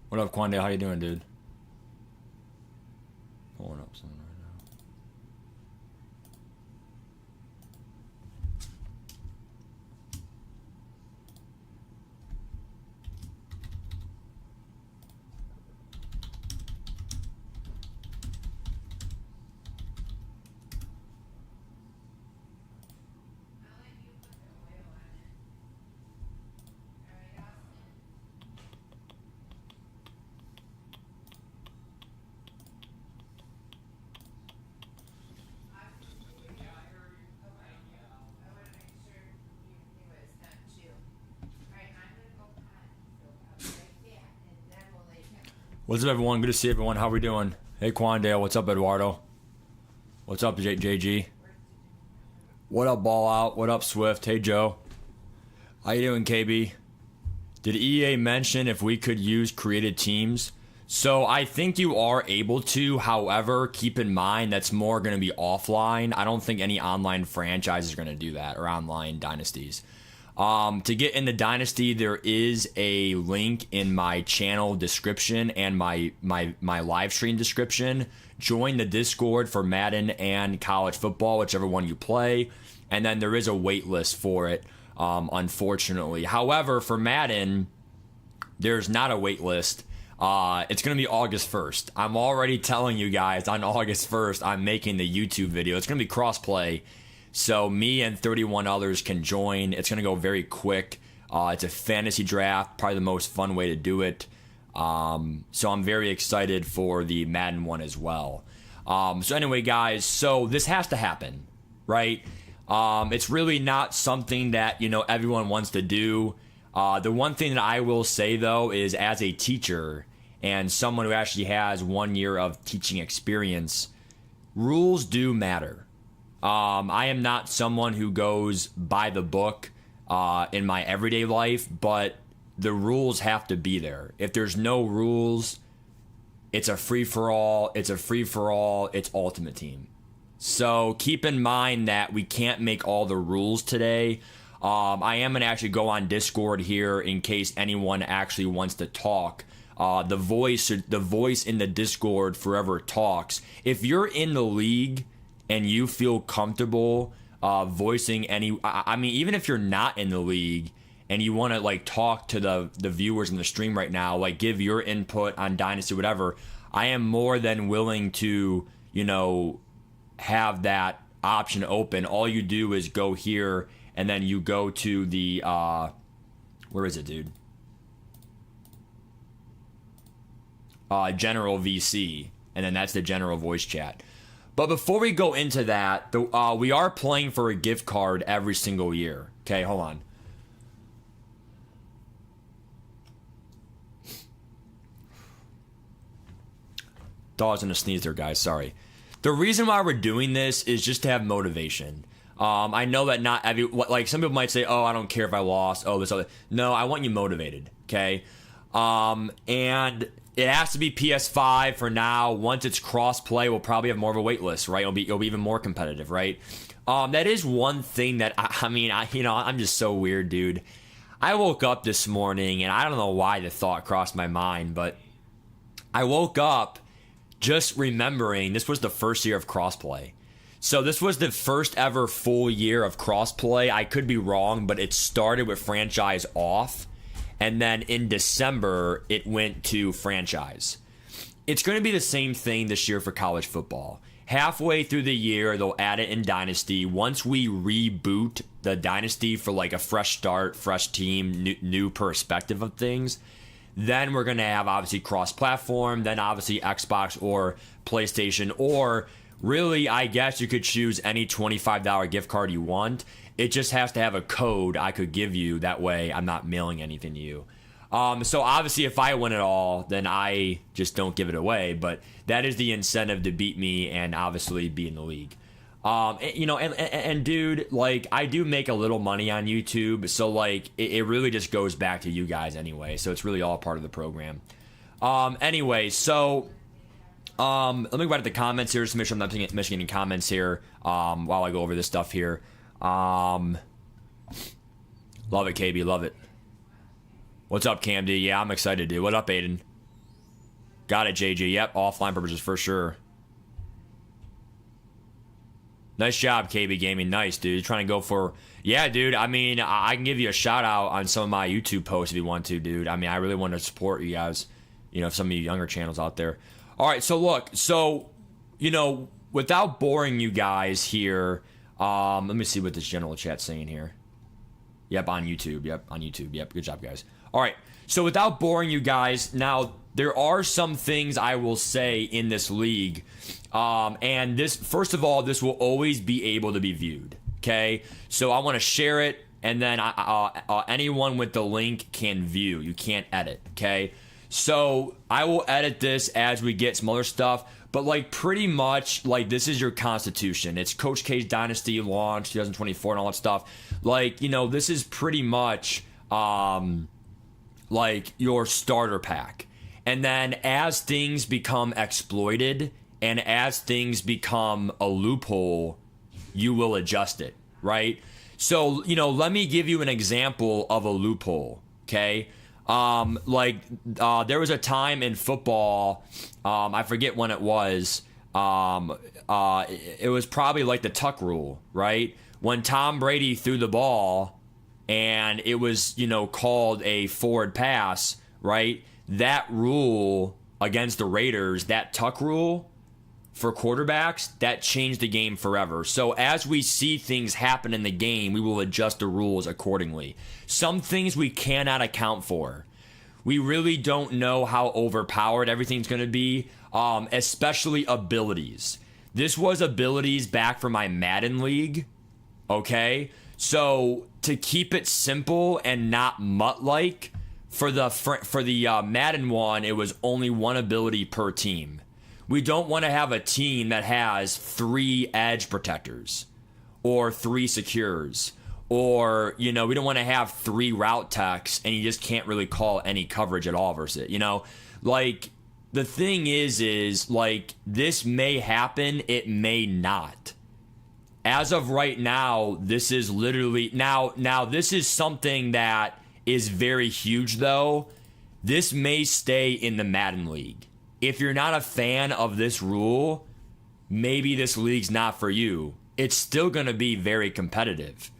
What up, Quande? How you doing, dude? Pulling up something right now. What's up, everyone? Good to see everyone. How we doing? Hey, Quandale. What's up, Eduardo? What's up, JG? What up, Ball Out? What up, Swift? Hey, Joe. How you doing, KB? Did EA mention if we could use created teams? So I think you are able to. However, keep in mind that's more going to be offline. I don't think any online franchise are going to do that, or online dynasties. To get in the Dynasty, there is a link in my channel description and my live stream description. Join the Discord for Madden and college football, whichever one you play. And then there is a wait list for it, unfortunately. However, for Madden, there's not a wait list. It's going to be August 1st. I'm already telling you guys on August 1st, I'm making the YouTube video. It's going to be cross-play. So me and 31 others can join. It's going to go very quick. It's a fantasy draft, probably the most fun way to do it. So I'm very excited for the Madden one as well. So anyway, guys, so this has to happen, right? It's really not something that, everyone wants to do. The one thing that I will say, though, is as a teacher and someone who actually has 1 year of teaching experience, rules do matter. I am not someone who goes by the book in my everyday life, but the rules have to be there. If there's no rules, it's a free-for-all. It's a free-for-all. It's Ultimate Team. So keep in mind that we can't make all the rules today. I am going to actually go on Discord here in case anyone actually wants to talk. The voice in the Discord forever talks. If you're in the league and you feel comfortable voicing any, I mean, even if you're not in the league and you want to talk to the viewers in the stream right now, give your input on Dynasty, whatever, I am more than willing to, have that option open. All you do is go here and then you go to the, where is it, dude? General VC, and then that's the general voice chat. But before we go into that, we are playing for a gift card every single year. Okay, hold on. Thought I was gonna sneeze there, guys. Sorry. The reason why we're doing this is just to have motivation. I know that not every, some people might say, "Oh, I don't care if I lost." Oh, this other. No, I want you motivated. Okay, and it has to be PS5 for now. Once it's cross-play, we'll probably have more of a wait list, right? It'll be even more competitive, right? That is one thing that I'm just so weird, dude. I woke up this morning and I don't know why the thought crossed my mind, but I woke up just remembering this was the first year of crossplay. So this was the first ever full year of crossplay. I could be wrong, but it started with franchise off. And then in December, it went to franchise. It's going to be the same thing this year for college football. halfway through the year, they'll add it in Dynasty. Once we reboot the Dynasty for like a fresh start, fresh team, new perspective of things, then we're going to have obviously cross-platform, then obviously Xbox or PlayStation, or really, I guess you could choose any $25 gift card you want. It just has to have a code I could give you. That way I'm not mailing anything to you. So obviously if I win it all, then I just don't give it away. But that is the incentive to beat me and obviously be in the league. And dude, like, I do make a little money on YouTube. So like it really just goes back to you guys anyway. So it's really all part of the program. Anyway, so let me go back to the comments here just to make sure I'm not missing any comments here while I go over this stuff here. Love it, KB, love it. What's up, Cam D? Yeah, I'm excited, dude. What up, Aiden? Got it, JG. Yep, offline purposes for sure. Nice job, KB Gaming. Nice, dude. You're trying to go for... Yeah, dude. I mean, I can give you a shout out on some of my YouTube posts if you want to, dude. I mean, I really want to support you guys. You know, some of you younger channels out there. All right, so look. So, you know, without boring you guys here... let me see what this general chat's saying here. Yep, on YouTube. Yep, on YouTube. Yep, good job, guys. All right, so without boring you guys, now there are some things I will say in this league. And this, first of all, this will always be able to be viewed, okay? So I want to share it, and then anyone with the link can view. You can't edit, okay? So I will edit this as we get some other stuff. But, like, pretty much, like, this is your constitution. It's Coach K's Dynasty launch, 2024 and all that stuff. Like, you know, this is pretty much, like, your starter pack. And then as things become exploited and as things become a loophole, you will adjust it, right? So, you know, let me give you an example of a loophole, okay? There was a time in football, I forget when it was, it was probably like the tuck rule, right? When Tom Brady threw the ball and it was, you know, called a forward pass, right? That rule against the Raiders, that tuck rule for quarterbacks, that changed the game forever. So as we see things happen in the game, we will adjust the rules accordingly. Some things we cannot account for. We really don't know how overpowered everything's going to be, especially abilities. This was abilities back for my Madden league, okay? So to keep it simple and not mutt-like, for the Madden one, it was only one ability per team. We don't want to have a team that has 3 edge protectors or 3 secures, or, you know, we don't want to have 3 route techs and you just can't really call any coverage at all versus it, you know? Like, the thing is like, this may happen, it may not. As of right now, this is literally, now this is something that is very huge though. This may stay in the Madden League. If you're not a fan of this rule, maybe this league's not for you. It's still going to be very competitive.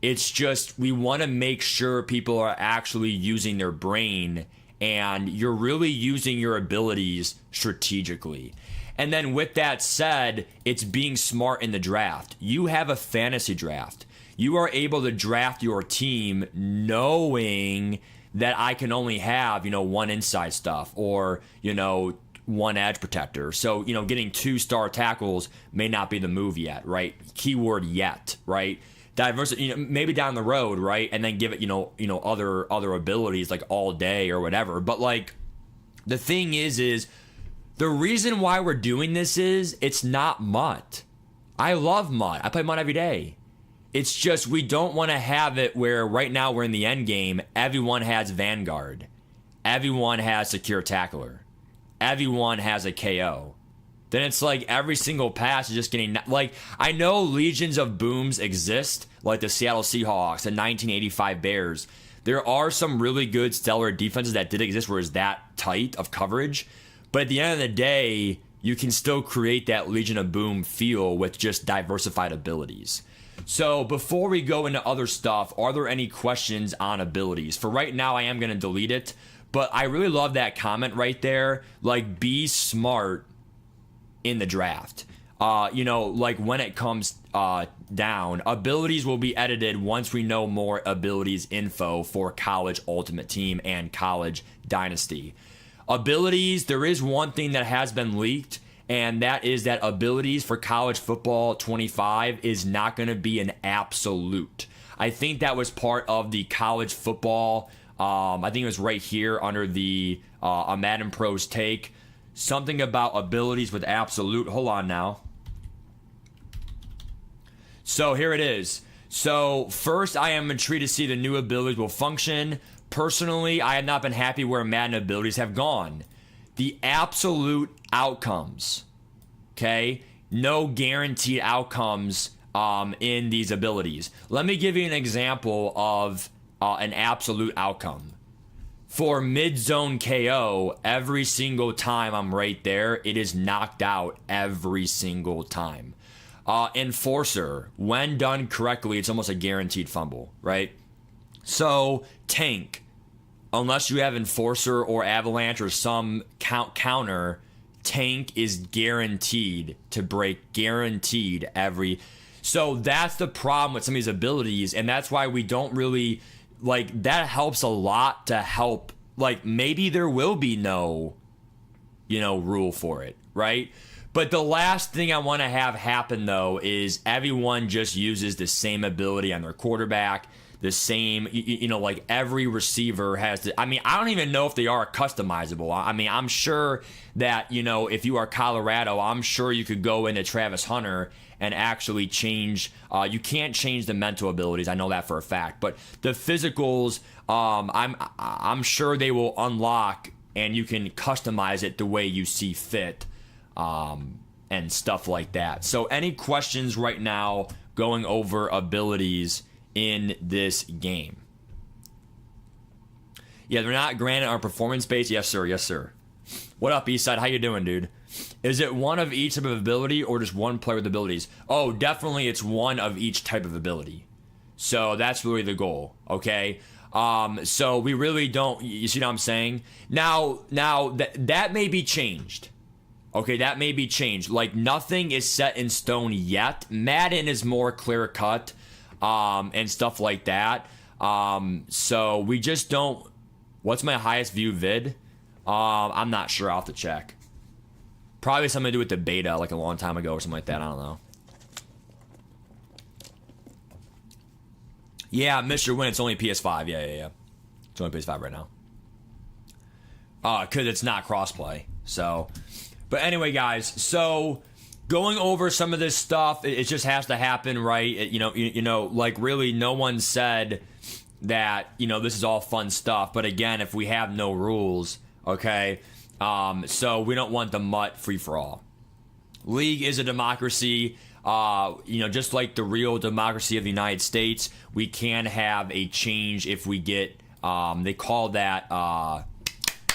It's just we want to make sure people are actually using their brain and you're really using your abilities strategically. And then with that said, it's being smart in the draft. You have a fantasy draft. You are able to draft your team knowing that I can only have, you know, 1 inside stuff or, you know, 1 edge protector. So, you know, getting 2 star tackles may not be the move yet, right? Keyword yet, right? Diversity, you know, maybe down the road, right? And then give it, you know, other abilities like all day or whatever. But like, the thing is the reason why we're doing this is it's not MUT. I love MUT. I play MUT every day. It's just we don't want to have it where right now we're in the end game. Everyone has Vanguard. Everyone has Secure Tackler. Everyone has a KO. Then it's like every single pass is just getting... Like, I know legions of booms exist, like the Seattle Seahawks, the 1985 Bears. There are some really good stellar defenses that did exist where it's that tight of coverage. But at the end of the day, you can still create that Legion of Boom feel with just diversified abilities. So before we go into other stuff, are there any questions on abilities? For right now, I am going to delete it. But I really love that comment right there. Like, be smart in the draft. like when it comes down, abilities will be edited once we know more abilities info for College Ultimate Team and College Dynasty. Abilities, there is one thing that has been leaked, and that is that abilities for College Football 25 is not going to be an absolute. I think that was part of the college football, I think it was right here under the Madden Pros take. Something about abilities with absolute. Hold on now. So here it is. So first, I am intrigued to see the new abilities will function. Personally, I have not been happy where Madden abilities have gone. The absolute outcomes, okay? No guaranteed outcomes in these abilities. Let me give you an example of an absolute outcome. For mid-zone KO, every single time I'm right there, it is knocked out every single time. Enforcer, when done correctly, it's almost a guaranteed fumble, right? So, tank, unless you have Enforcer or Avalanche or some counter, tank is guaranteed to break, guaranteed every. So that's the problem with some of these abilities, and that's why we don't really, like, that helps a lot to help. Like, maybe there will be no, rule for it, right? But the last thing I want to have happen, though, is everyone just uses the same ability on their quarterback. The same, like every receiver has to. I mean, I don't even know if they are customizable. I mean, I'm sure that, if you are Colorado, I'm sure you could go into Travis Hunter and actually change. You can't change the mental abilities. I know that for a fact. But the physicals, I'm sure they will unlock, and you can customize it the way you see fit, and stuff like that. So any questions right now going over abilities in this game? Yeah, they're not granted our performance base. Yes, sir. Yes, sir. What up, Eastside? How you doing, dude? Is it one of each type of ability or just one player with abilities? Oh, definitely it's one of each type of ability. So that's really the goal, okay? So we really don't, you see what I'm saying? Now that may be changed. Okay, that may be changed. Like, nothing is set in stone yet. Madden is more clear cut, and stuff like that. So we just don't. What's my highest view vid? I'm not sure. I'll have to check. Probably something to do with the beta, like a long time ago or something like that. I don't know. Yeah, Mr. Win, it's only PS5. Yeah. It's only PS5 right now. Because it's not crossplay. So, but anyway, guys. So, going over some of this stuff, it just has to happen, right? Like, really, no one said that, this is all fun stuff. But again, if we have no rules, okay, so we don't want the mutt free-for-all. League is a democracy. Just like the real democracy of the United States, we can have a change if we get, they call that,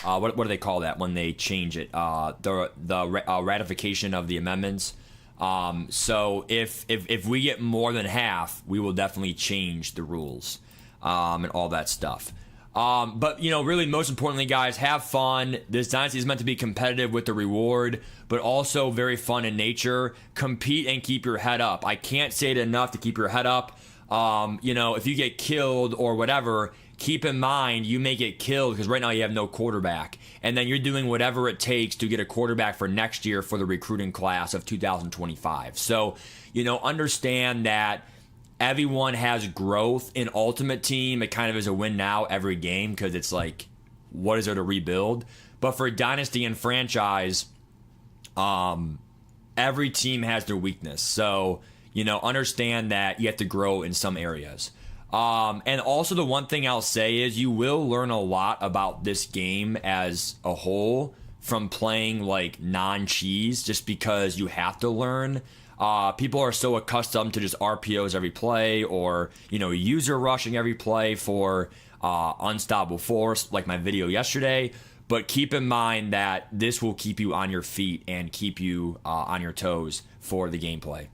what do they call that when they change it? The ratification of the amendments. So if we get more than half, we will definitely change the rules, and all that stuff. But really, most importantly, guys, have fun. This dynasty is meant to be competitive with the reward, but also very fun in nature. Compete and keep your head up. I can't say it enough to keep your head up. If you get killed or whatever, keep in mind you may get killed because right now you have no quarterback. And then you're doing whatever it takes to get a quarterback for next year for the recruiting class of 2025. So, understand that everyone has growth in Ultimate Team. It kind of is a win now every game because it's like, what is there to rebuild? But for Dynasty and Franchise, every team has their weakness. So, understand that you have to grow in some areas. And also the one thing I'll say is you will learn a lot about this game as a whole from playing like non-cheese, just because you have to learn. People are so accustomed to just RPOs every play, or user rushing every play for unstoppable force, like my video yesterday. But keep in mind that this will keep you on your feet and keep you on your toes for the gameplay.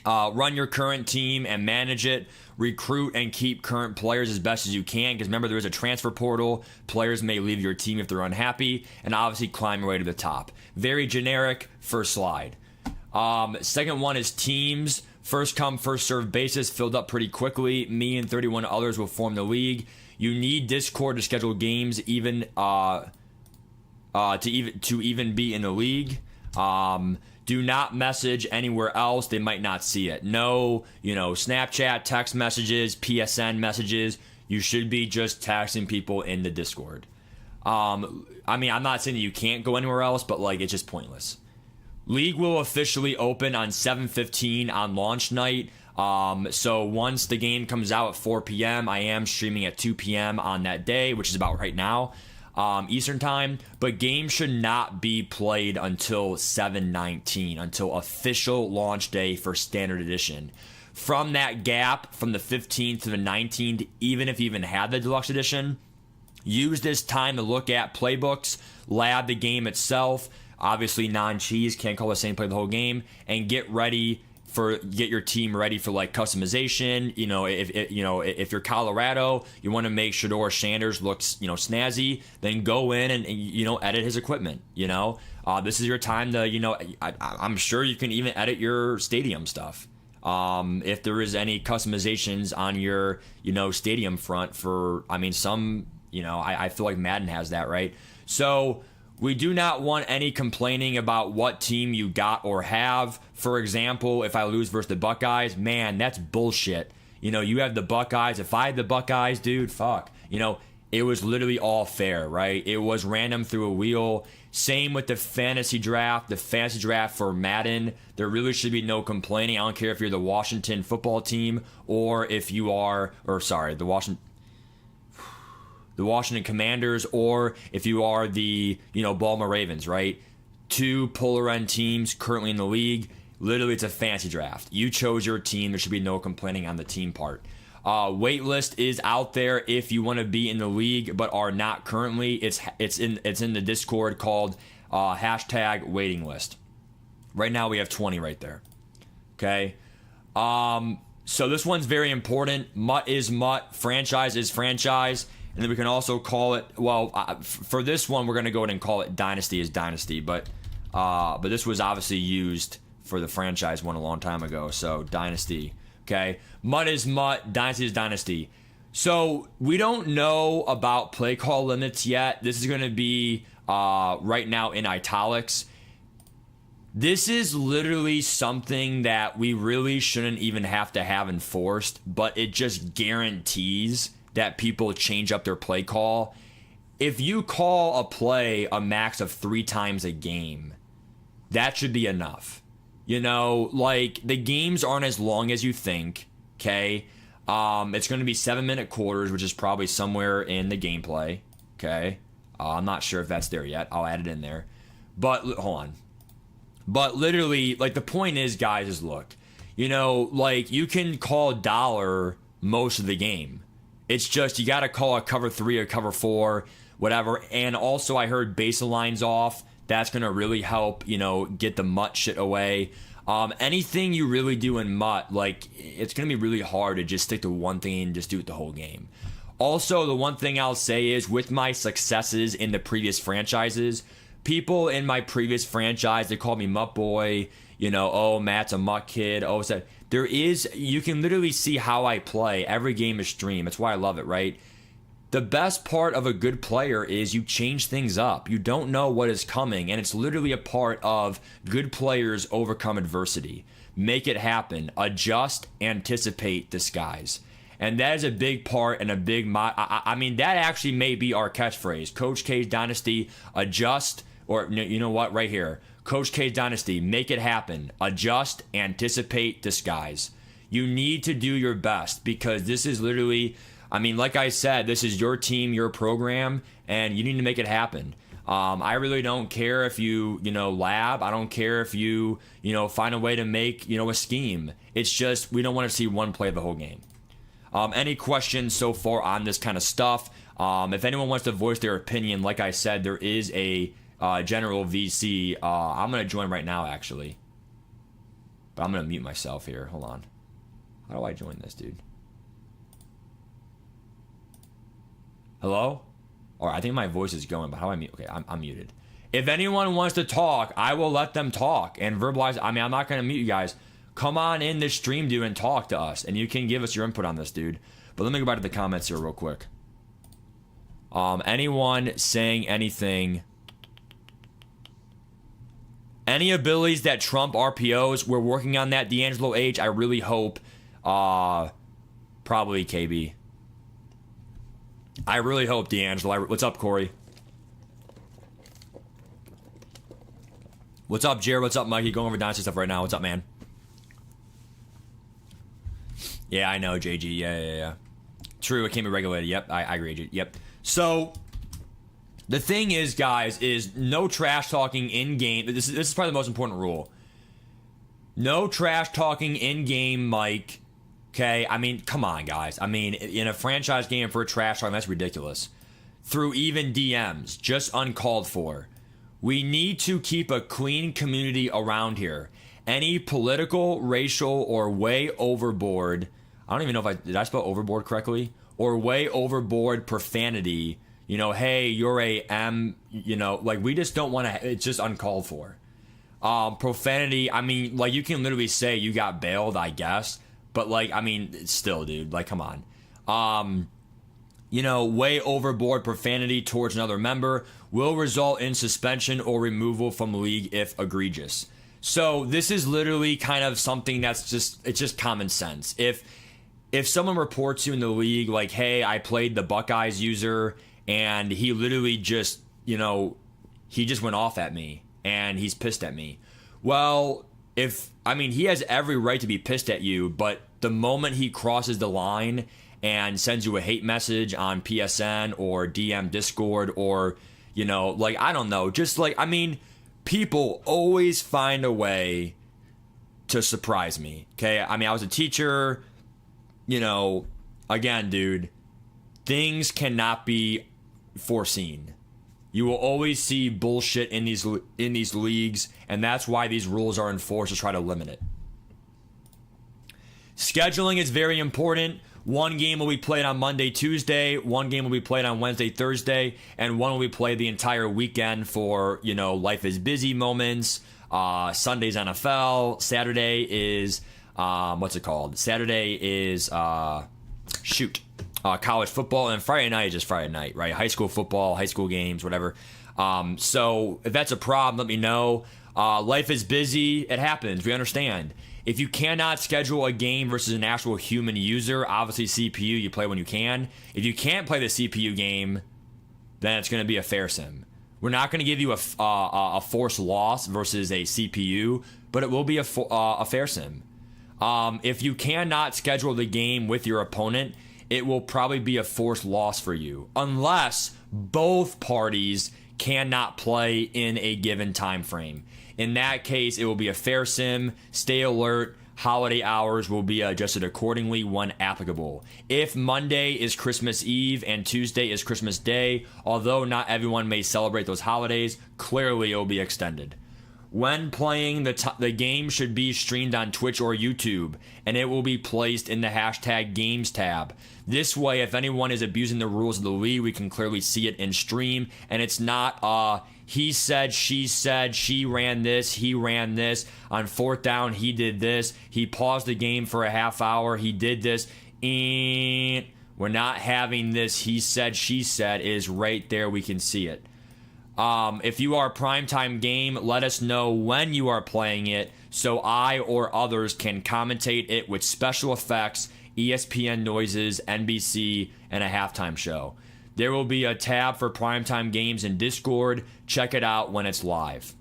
Run your current team and manage it. Recruit and keep current players as best as you can, because remember, there is a transfer portal. Players may leave your team if they're unhappy, and obviously climb your way to the top. Very generic. First slide. Second one is teams. First come, first serve basis, filled up pretty quickly. Me and 31 others will form the league. You need Discord to schedule games, even to even be in the league. Do not message anywhere else; they might not see it. No, Snapchat, text messages, PSN messages. You should be just texting people in the Discord. I'm not saying that you can't go anywhere else, but it's just pointless. League will officially open on 7:15 on launch night. So once the game comes out at 4 p.m., I am streaming at 2 p.m. on that day, which is about right now, Eastern time. But games should not be played until 7:19, until official launch day for Standard Edition. From that gap, from the 15th to the 19th, even if you even had the Deluxe Edition, use this time to look at playbooks, lab the game itself. Obviously, non-cheese, can't call the same play the whole game, and get your team ready for customization. If you're Colorado, you want to make Shedeur Sanders looks snazzy, then go in and edit his equipment. This is your time to I'm sure you can even edit your stadium stuff. If there is any customizations on your stadium front for some I feel like Madden has that, right? So we do not want any complaining about what team you got or have. For example, if I lose versus the Buckeyes, man, that's bullshit. You have the Buckeyes. If I had the Buckeyes, dude, fuck. It was literally all fair, right? It was random through a wheel. Same with the fantasy draft. The fantasy draft for Madden, there really should be no complaining. I don't care if you're the Washington football team or if you are, the Washington Commanders, or if you are the Baltimore Ravens, right? Two polar end teams currently in the league. Literally, it's a fantasy draft. You chose your team. There should be no complaining on the team part. Wait list is out there if you want to be in the league but are not currently. It's in the Discord called hashtag waiting list. Right now we have 20 right there. Okay. So this one's very important. Mutt is Mutt. Franchise is franchise. And then we can also call it, for this one, we're going to go ahead and call it Dynasty is Dynasty. But this was obviously used for the franchise one a long time ago. So Dynasty, okay? Mutt is Mutt, Dynasty is Dynasty. So we don't know about play call limits yet. This is going to be right now in italics. This is literally something that we really shouldn't even have to have enforced, but it just guarantees that people change up their play call. If you call a play a max of 3 times a game, that should be enough. The games aren't as long as you think, okay? It's going to be 7-minute quarters, which is probably somewhere in the gameplay, okay? I'm not sure if that's there yet. I'll add it in there. But, hold on. But literally, the point is, guys, is look, you can call dollar most of the game. It's just you got to call a cover 3 or cover 4, whatever. And also I heard baselines off. That's going to really help, get the Mutt shit away. Anything you really do in Mutt, it's going to be really hard to just stick to one thing and just do it the whole game. Also, the one thing I'll say is with my successes in the previous franchises, people in my previous franchise, they called me Mutt Boy, Matt's a Mutt kid. You can literally see how I play. Every game is streamed. That's why I love it, right? The best part of a good player is you change things up. You don't know what is coming, and it's literally a part of good players overcome adversity. Make it happen. Adjust, anticipate, disguise. And that is a big part and a big... that actually may be our catchphrase. Coach K's Dynasty, adjust, or you know what? Right here. Coach K's Dynasty, make it happen. Adjust, anticipate, disguise. You need to do your best because this is literally, like I said, this is your team, your program, and you need to make it happen. I really don't care if you lab. I don't care if you find a way to make, a scheme. It's just we don't want to see one play the whole game. Any questions so far on this kind of stuff? If anyone wants to voice their opinion, like I said, there is a general VC. I'm going to join right now, actually. But I'm going to mute myself here. Hold on. How do I join this, dude? Hello? Or I think my voice is going, but how do I mute? Okay, I'm muted. If anyone wants to talk, I will let them talk and verbalize. I mean, I'm not going to mute you guys. Come on in this stream, dude, and talk to us. And you can give us your input on this, dude. But let me go back to the comments here real quick. Anyone saying anything? Any abilities that trump RPOs? We're working on that. D'Angelo H, I really hope. Probably KB. I really hope D'Angelo. What's up, Corey? What's up, Jared? What's up, Mikey? Going over Dynasty stuff right now. What's up, man? Yeah, I know, JG. Yeah. True, it can't be regulated. Yep, I agree, JG. Yep. So, the thing is, guys, is no trash talking in-game. This is probably the most important rule. No trash talking in-game, Mike. Okay? I mean, come on, guys. I mean, in a franchise game for a trash talking, that's ridiculous. Through even DMs. Just uncalled for. We need to keep a clean community around here. Any political, racial, or way overboard, I don't even know if did I spell overboard correctly? Or way overboard profanity, you know, hey, you're a M, you know, like we just don't want to, it's just uncalled for. Profanity, I mean, like you can literally say you got bailed, I guess, but like, I mean, still, dude, like, come on. You know, way overboard profanity towards another member will result in suspension or removal from the league if egregious. So this is literally kind of something that's just, it's just common sense. If someone reports you in the league like, hey, I played the Buckeyes user and he literally just, you know, he just went off at me and he's pissed at me. Well, he has every right to be pissed at you, but the moment he crosses the line and sends you a hate message on PSN or DM Discord or, you know, like, I don't know, just like, I mean, people always find a way to surprise me, okay? I mean, I was a teacher, you know, again, dude, things cannot be foreseen. You will always see bullshit in these leagues, and that's why these rules are enforced to try to limit it. Scheduling is very important. One game will be played on Monday, Tuesday. One game will be played on Wednesday, Thursday. And one will be played the entire weekend for, you know, life is busy moments. Sunday's NFL. Saturday is, what's it called? Saturday is, college football. And Friday night is just Friday night, right? High school football, high school games, whatever. So if that's a problem, let me know. Life is busy. It happens. We understand. If you cannot schedule a game versus an actual human user, obviously CPU, you play when you can. If you can't play the CPU game, then it's going to be a fair sim. We're not going to give you a forced loss versus a CPU, but it will be a fair sim. If you cannot schedule the game with your opponent, it will probably be a forced loss for you, unless both parties cannot play in a given time frame. In that case, it will be a fair sim. Stay alert. Holiday hours will be adjusted accordingly when applicable. If Monday is Christmas Eve and Tuesday is Christmas Day, although not everyone may celebrate those holidays, clearly it will be extended. When playing, the game should be streamed on Twitch or YouTube, and it will be placed in the hashtag games tab. This way, if anyone is abusing the rules of the league, we can clearly see it in stream, and it's not he said, she ran this, he ran this. On fourth down, he did this. He paused the game for a half hour. He did this. And we're not having this he said, she said. It is right there. We can see it. If you are a primetime game, let us know when you are playing it so I or others can commentate it with special effects, ESPN noises, NBC, and a halftime show. There will be a tab for primetime games in Discord. Check it out when it's live.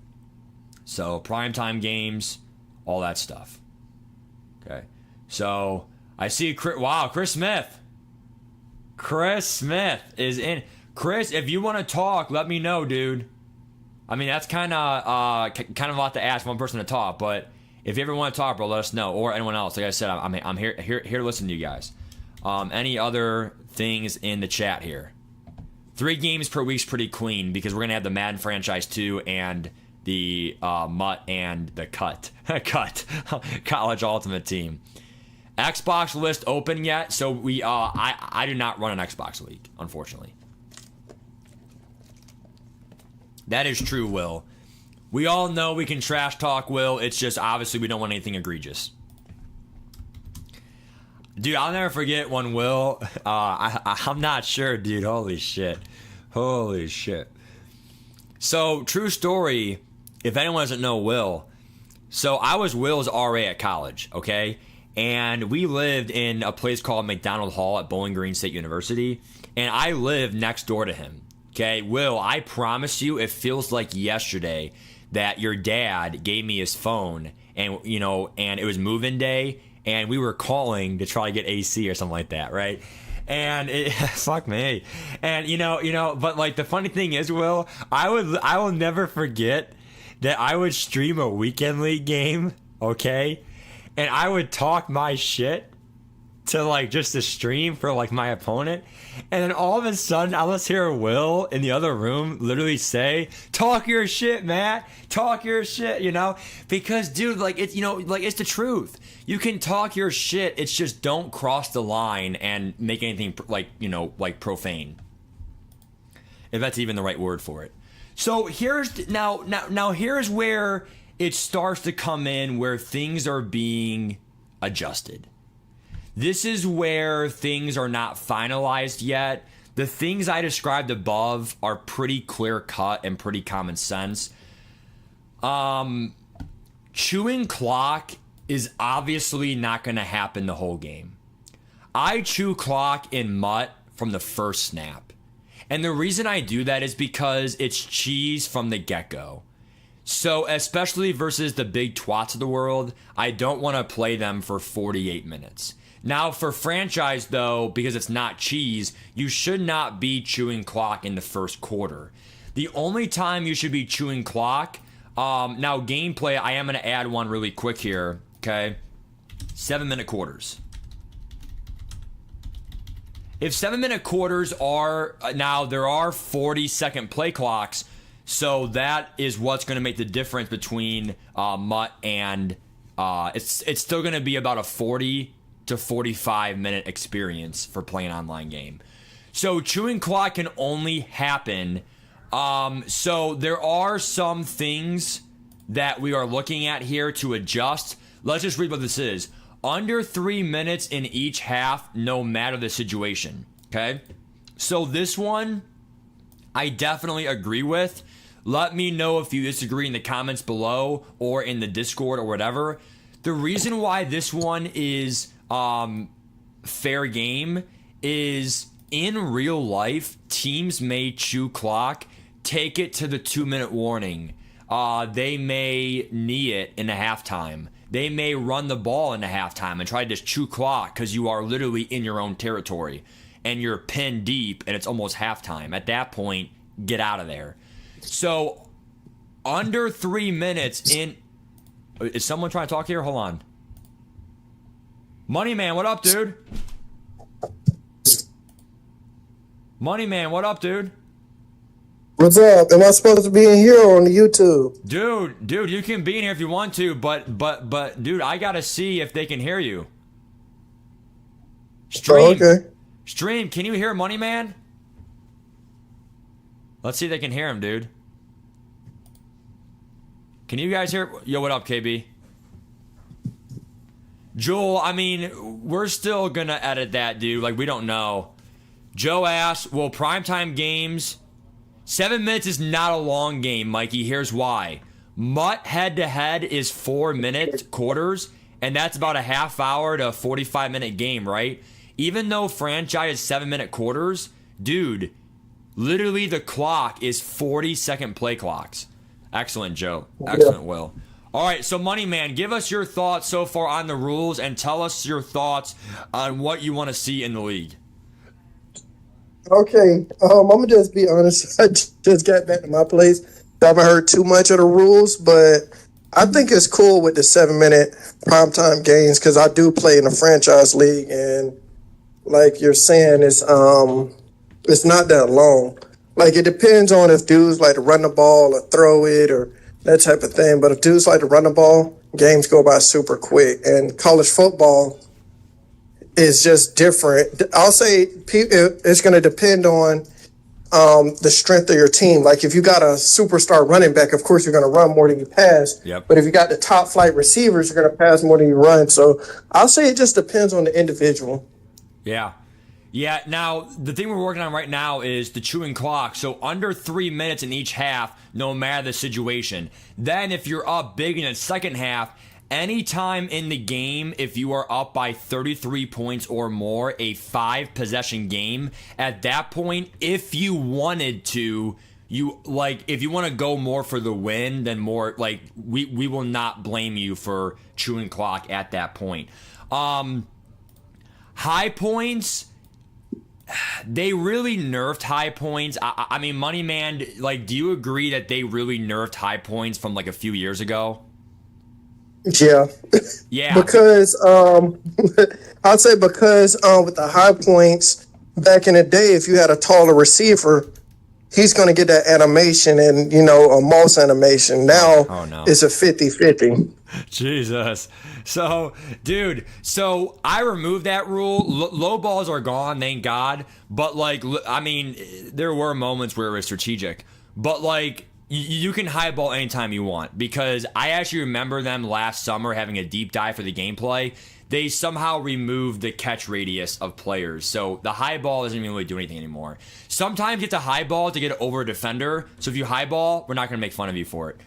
So, primetime games, all that stuff. Okay. So, I see, Chris Smith. Chris Smith is in. Chris, if you want to talk, let me know, dude. I mean, that's kind of a lot to ask one person to talk, but if you ever want to talk, bro, let us know. Or anyone else. Like I said, I'm here to listen to you guys. Any other things in the chat here? 3 games per week's pretty clean because we're gonna have the Madden franchise 2 and the Mutt and the Cut College Ultimate Team. Xbox list open yet? So we I do not run an Xbox League, unfortunately. That is true, Will. We all know we can trash talk, Will. It's just obviously we don't want anything egregious. Dude, I'll never forget when Will, I'm not sure, dude. Holy shit. So, true story, if anyone doesn't know Will, so I was Will's RA at college, okay? And we lived in a place called McDonald Hall at Bowling Green State University, and I lived next door to him, okay? Will, I promise you, it feels like yesterday that your dad gave me his phone, and and it was move-in day, and we were calling to try to get AC or something like that, right? And fuck me. And but like the funny thing is, Will, I will never forget that I would stream a weekend league game, okay? And I would talk my shit to like just the stream for like my opponent, and then all of a sudden I just hear Will in the other room literally say, "Talk your shit, Matt. Talk your shit," because dude, like it's like it's the truth. You can talk your shit. It's just don't cross the line and make anything like profane, if that's even the right word for it. So here's now here's where it starts to come in, where things are being adjusted. This is where things are not finalized yet. The things I described above are pretty clear cut and pretty common sense. Chewing clock is obviously not going to happen the whole game. I chew clock in Mutt from the first snap. And the reason I do that is because it's cheese from the get-go. So especially versus the big twats of the world, I don't want to play them for 48 minutes. Now for franchise though, because it's not cheese, you should not be chewing clock in the first quarter. The only time you should be chewing clock, now gameplay, I am going to add one really quick here, okay? 7-minute quarters. If 7-minute quarters are, now there are 40-second play clocks, so that is what's going to make the difference between Mutt and, it's still going to be about a 40 to 45 minute experience for playing an online game. So chewing clock can only happen. So there are some things that we are looking at here to adjust. Let's just read what this is. Under 3 minutes in each half, no matter the situation. Okay? So this one, I definitely agree with. Let me know if you disagree in the comments below or in the Discord or whatever. The reason why this one is fair game is in real life, teams may chew clock, take it to the 2-minute warning. They may knee it in a halftime. They may run the ball in a halftime and try to just chew clock because you are literally in your own territory and you're pinned deep and it's almost halftime. At that point, get out of there. So under 3 minutes in... Is someone trying to talk here? Hold on. Money Man, what up, dude? Money Man, what up, dude? What's up? Am I supposed to be in here or on the YouTube? Dude, you can be in here if you want to, but dude, I gotta see if they can hear you. Stream. Oh, okay. Stream, can you hear Money Man? Let's see if they can hear him, dude. Can you guys hear? Yo, what up, KB? Joel, I mean, we're still gonna edit that, dude. Like, we don't know. Joe asks, will primetime games... 7 minutes is not a long game, Mikey. Here's why. Mutt head-to-head is 4 minute quarters, and that's about a half hour to 45-minute game, right? Even though franchise is 7-minute quarters, dude, literally the clock is 40-second play clocks. Excellent, Joe. Excellent, Will. All right, so Money Man, give us your thoughts so far on the rules and tell us your thoughts on what you want to see in the league. Okay, I'm gonna just be honest. I just got back to my place. I haven't heard too much of the rules, but I think it's cool with the 7-minute primetime games because I do play in a franchise league, and like you're saying, it's not that long. Like it depends on if dudes like to run the ball or throw it or that type of thing. But if dudes like to run the ball, games go by super quick. And college football is just different. I'll say it's going to depend on the strength of your team. Like if you got a superstar running back, of course you're going to run more than you pass. Yep. But if you got the top flight receivers, you're going to pass more than you run. So I'll say it just depends on the individual. Yeah. Yeah, now, the thing we're working on right now is the chewing clock. So under 3 minutes in each half, no matter the situation. Then if you're up big in the second half, anytime in the game, if you are up by 33 points or more, a 5-possession game, at that point, if you wanted to, if you want to go more for the win, then more, like, we will not blame you for chewing clock at that point. High points, they really nerfed high points. I mean, Money Man, like, do you agree that they really nerfed high points from like a few years ago? Yeah. Yeah. Because I'd say because with the high points back in the day, if you had a taller receiver, he's going to get that animation and, a Moss animation. Now it's a 50-50. Jesus. So, dude, I removed that rule. Low balls are gone, thank God. But, like, I mean, there were moments where it was strategic. But, like, you can high ball anytime you want. Because I actually remember them last summer having a deep dive for the gameplay. They somehow removed the catch radius of players. So the high ball doesn't even really do anything anymore. Sometimes you get to high ball to get over a defender. So if you high ball, we're not going to make fun of you for it.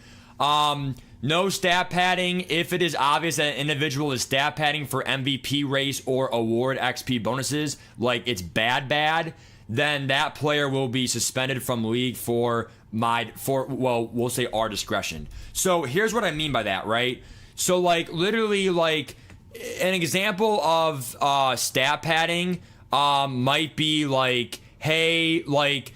No stat padding. If it is obvious that an individual is stat padding for MVP race or award XP bonuses, like it's bad, then that player will be suspended from league for we'll say our discretion. So here's what I mean by that, right? So like literally like an example of stat padding might be like, hey, like,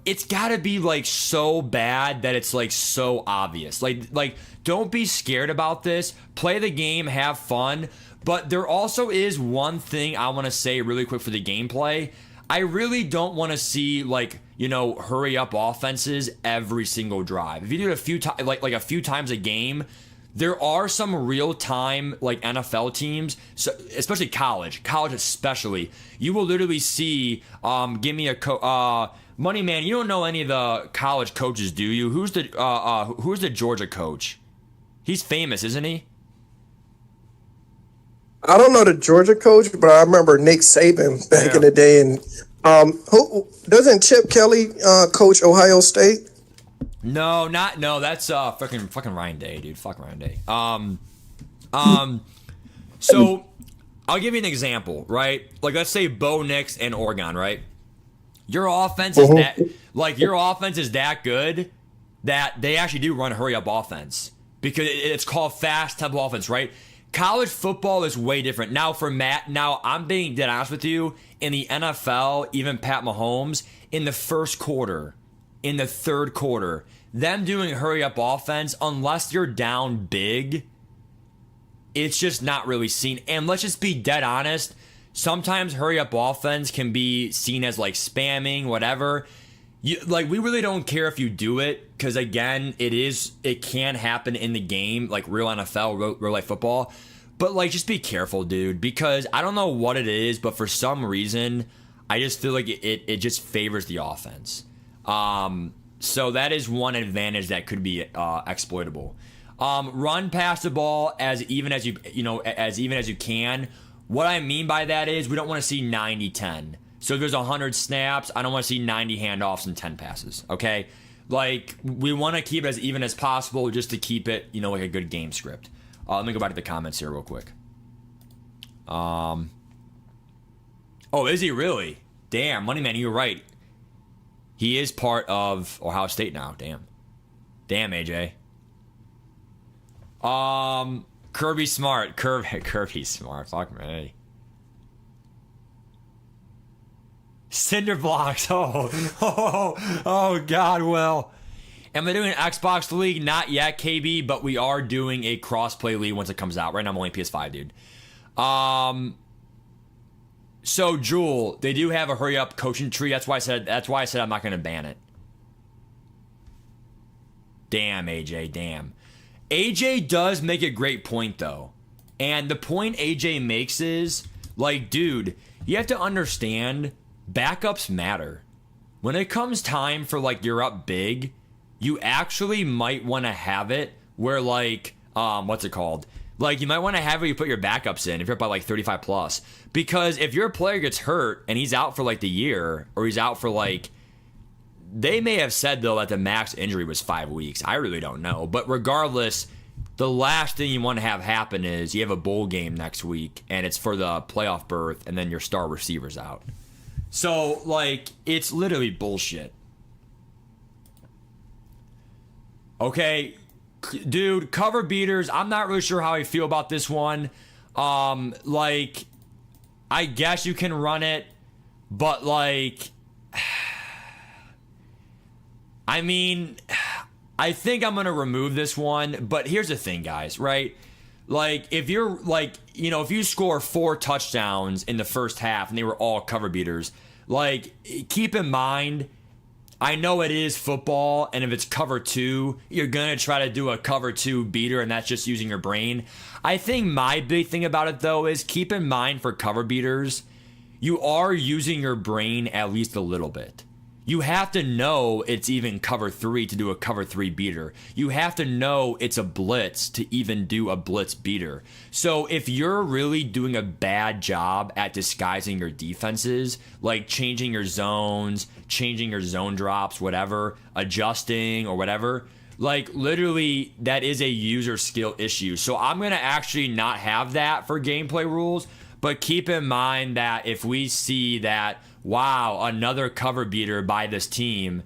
it's gotta be like so bad that it's like so obvious. Like don't be scared about this. Play the game, have fun. But there also is one thing I want to say really quick for the gameplay. I really don't want to see hurry up offenses every single drive. If you do it a few times, like a few times a game, there are some real time like NFL teams, so especially college especially. You will literally see, give me a Money Man. You don't know any of the college coaches, do you? Who's the Georgia coach? He's famous, isn't he? I don't know the Georgia coach, but I remember Nick Saban back in the day. And who doesn't Chip Kelly coach Ohio State? No, that's fucking Ryan Day, dude. Fuck Ryan Day. So I'll give you an example, right? Like let's say Bo Nix and Oregon, right? Your offense is that good that they actually do run hurry up offense because it's called fast tempo offense, right? College football is way different. Now for Matt, I'm being dead honest with you. In the NFL, even Pat Mahomes, in the first quarter, in the third quarter, them doing hurry up offense, unless you're down big, it's just not really seen. And let's just be dead honest. Sometimes hurry up offense can be seen as like spamming, whatever. We really don't care if you do it because again, it can happen in the game, like real NFL, real life football. But like, just be careful, dude, because I don't know what it is, but for some reason, I just feel like it just favors the offense. So that is one advantage that could be exploitable. Run past the ball as even as you can. What I mean by that is we don't want to see 90-10. So if there's 100 snaps, I don't want to see 90 handoffs and 10 passes, okay? Like, we want to keep it as even as possible just to keep it, like a good game script. Let me go back to the comments here real quick. Oh, is he really? Damn, Money Man, you're right. He is part of Ohio State now, damn. Damn, AJ. Kirby Smart. Kirby Smart. Fuck me. Cinder blocks. Oh, God, Will. Am I doing an Xbox League? Not yet, KB, but we are doing a crossplay league once it comes out. Right now, I'm only PS5, dude. So, Jewel, they do have a hurry up coaching tree. That's why I said I'm not going to ban it. Damn, AJ, damn. AJ does make a great point, though. And the point AJ makes is, Like, dude, you have to understand backups matter. When it comes time for, like, you're up big, you actually might want to have it where, like, what's it called? Like, you might want to have where you put your backups in if you're up by, like, 35 plus. Because if your player gets hurt and he's out for, like, the year, or he's out for, like, they may have said, though, that the max injury was 5 weeks. I really don't know. But regardless, the last thing you want to have happen is you have a bowl game next week, and it's for the playoff berth, and then your star receiver's out. So, like, it's literally bullshit. Okay, dude, cover beaters, I'm not really sure how I feel about this one. Like, I guess you can run it, but, like, I mean, I think I'm going to remove this one, but here's the thing, guys, right? Like, if you're, like, you know, if you score 4 touchdowns in the first half and they were all cover beaters, like, keep in mind, I know it is football, and if it's cover 2, you're going to try to do a cover 2 beater, and that's just using your brain. I think my big thing about it, though, is keep in mind for cover beaters, you are using your brain at least a little bit. You have to know it's even cover 3 to do a cover 3 beater. You have to know it's a blitz to even do a blitz beater. So if you're really doing a bad job at disguising your defenses, like changing your zones, changing your zone drops, whatever, adjusting or whatever, like literally that is a user skill issue. So I'm going to actually not have that for gameplay rules, but keep in mind that if we see that, wow, another cover beater by this team,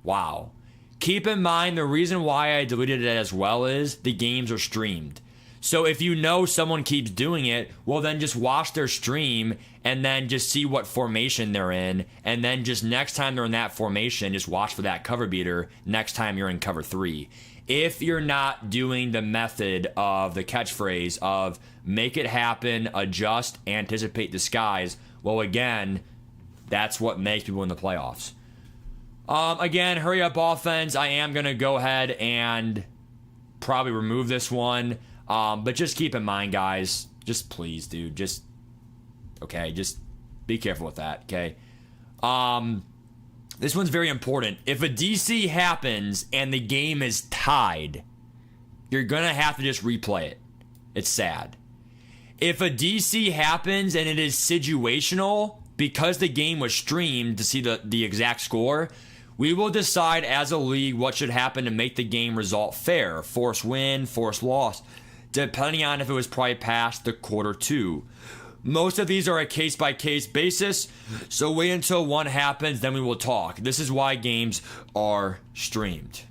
wow. Keep in mind the reason why I deleted it as well is the games are streamed. So if you know someone keeps doing it, well then just watch their stream and then just see what formation they're in, and then just next time they're in that formation, just watch for that cover beater next time you're in cover 3. If you're not doing the method of the catchphrase of make it happen, adjust, anticipate, disguise, well again, that's what makes people in the playoffs. Again, hurry up offense. I am going to go ahead and probably remove this one. But just keep in mind, guys, just please, dude, just be careful with that, okay? This one's very important. If a DC happens and the game is tied, you're going to have to just replay it. It's sad. If a DC happens and it is situational, because the game was streamed to see the exact score, we will decide as a league what should happen to make the game result fair. Force win, force loss, depending on if it was probably past the quarter 2. Most of these are a case-by-case basis, so wait until one happens, then we will talk. This is why games are streamed.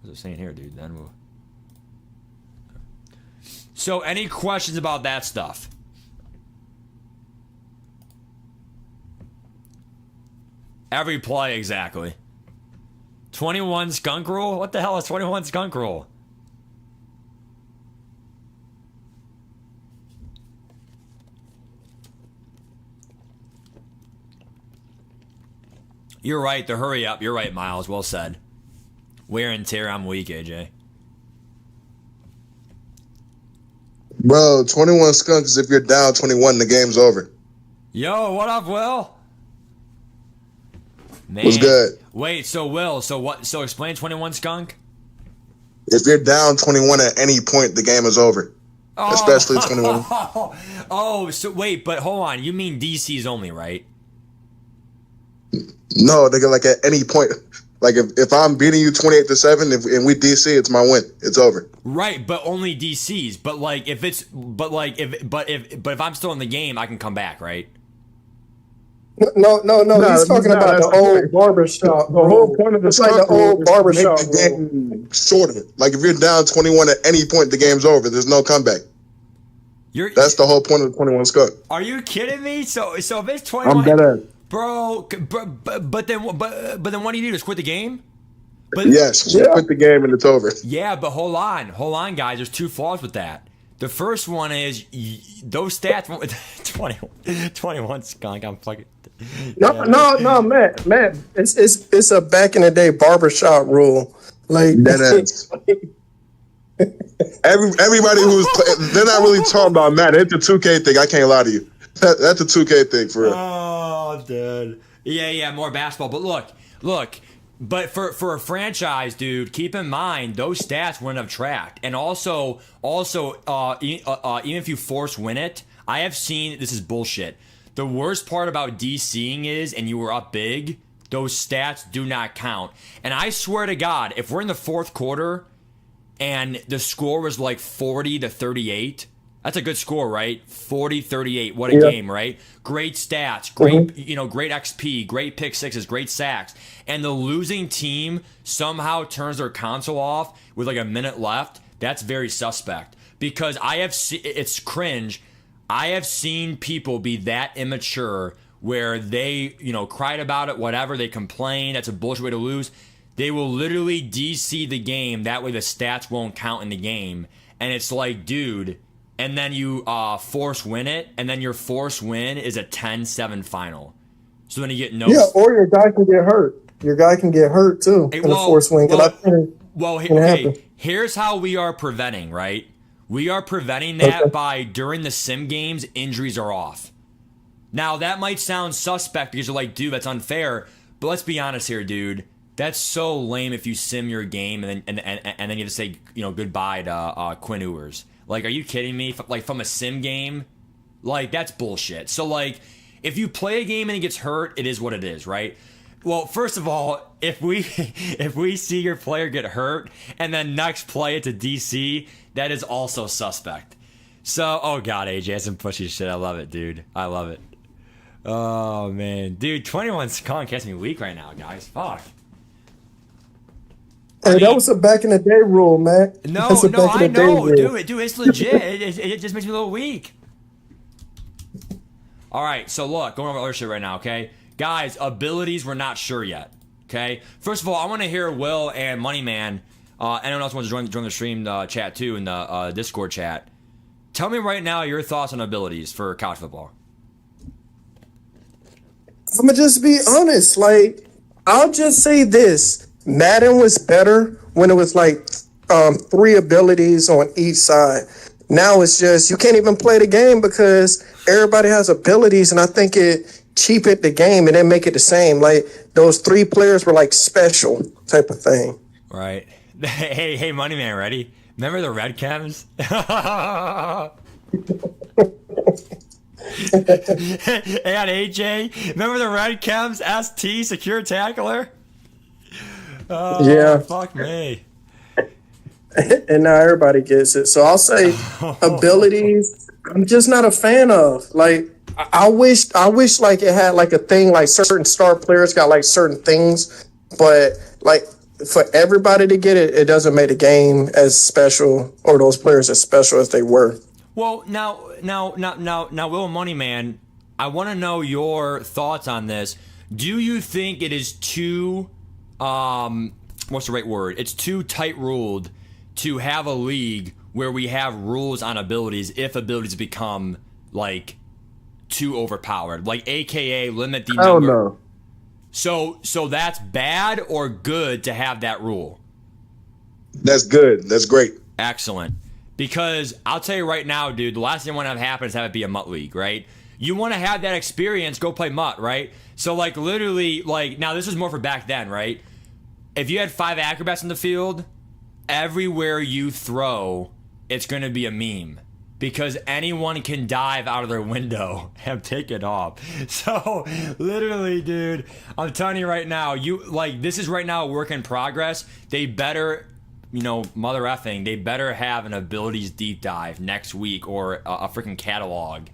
What's it saying here, dude? Then we'll... So any questions about that stuff? Every play, exactly. 21 skunk rule? What the hell is 21 skunk rule? You're right, the hurry up. You're right, Miles. Well said. Wear and tear, I'm weak, AJ. Bro, 21 skunks, if you're down 21, the game's over. Yo, what up, Will? Man. What's good? Wait, so Will, so what? So explain 21 skunk? If you're down 21 at any point, the game is over. Oh. Especially 21. Oh, so wait, but hold on. You mean DCs only, right? No, they go like at any point. Like if I'm beating you 28-7, and we DC, it's my win. It's over. Right, but only DCs. But like if it's, if I'm still in the game, I can come back, right? No. He's talking about the old barbershop. The whole point of the like the old barbershop make the game shorter. Like if you're down 21 at any point, the game's over. There's no comeback. That's the whole point of the 21 skunk. Are you kidding me? So if it's 21, I'm dead ass. Bro, but then what do you do? Just quit the game? But, yes, quit the game and it's over. Yeah, but hold on, guys. There's 2 flaws with that. The first one is those stats. 21 skunk. I'm fucking. No, man. It's a back in the day barbershop rule. Like that is. Everybody they're not really talking about Madden. It's a 2K thing. I can't lie to you. That's a 2K thing for real. Oh, dude. Yeah, more basketball. But look. But for a franchise, dude, keep in mind those stats wouldn't have tracked. And also, even if you force win it, I have seen this is bullshit. The worst part about DCing is, and you were up big, those stats do not count. And I swear to God, if we're in the fourth quarter and the score was like 40-38. That's a good score, right? 40-38. What a game, right? Great stats, great, great XP, great pick sixes, great sacks. And the losing team somehow turns their console off with like a minute left. That's very suspect because it's cringe. I have seen people be that immature where they, cried about it, whatever, they complain. That's a bullshit way to lose. They will literally DC the game. That way the stats won't count in the game. And it's like, dude, and then you force win it, and then your force win is a 10-7 final. So then you get no... Yeah, or your guy can get hurt. Your guy can get hurt, too, in a force win. Here's how we are preventing, right? We are preventing that by, during the sim games, injuries are off. Now, that might sound suspect because you're like, dude, that's unfair. But let's be honest here, dude. That's so lame if you sim your game and then you have to say, goodbye to Quinn Ewers. Like, are you kidding me? Like, from a sim game? Like, that's bullshit. So, like, if you play a game and he gets hurt, it is what it is, right? Well, first of all, if we see your player get hurt and then next play it's a DC, that is also suspect. So, oh God, AJ, that's some pushy shit. I love it, dude. I love it. Oh, man. Dude, 21's calling catch me weak right now, guys. Fuck. Hey, that was a back in the day rule, man. No, I know, dude, it's legit. It just makes me a little weak. All right, so look, going over other shit right now, okay? Guys, abilities, we're not sure yet, okay? First of all, I want to hear Will and Moneyman, anyone else wants to join the stream chat too, in the Discord chat. Tell me right now your thoughts on abilities for college football. I'm going to just be honest. Like, I'll just say this. Madden was better when it was like 3 abilities on each side. Now it's just you can't even play the game because everybody has abilities, and I think it cheapened the game and then make it the same. Like those 3 players were like special type of thing. Right. Hey, Moneyman, ready? Remember the red chems? Hey, on AJ, remember the red chems? ST secure tackler. Oh, yeah. Fuck me. And now everybody gets it. So I'll say abilities, I'm just not a fan of. Like, I wish like it had like a thing like certain star players got like certain things, but like for everybody to get it, it doesn't make the game as special or those players as special as they were. Well, now, Will Moneyman, I want to know your thoughts on this. Do you think it is too what's the right word? It's too tight ruled to have a league where we have rules on abilities if abilities become like too overpowered, like AKA limit the number. Oh no. So that's bad or good to have that rule? That's good. That's great. Excellent. Because I'll tell you right now, dude, the last thing I want to have happen is have it be a MUT league, right? You want to have that experience, go play MUT, right? So, like, literally, like, now this is more for back then, right? If you had 5 acrobats in the field, everywhere you throw, it's going to be a meme. Because anyone can dive out of their window and take it off. So, literally, dude, I'm telling you right now, this is right now a work in progress. They better, mother effing, they better have an abilities deep dive next week or a freaking catalog.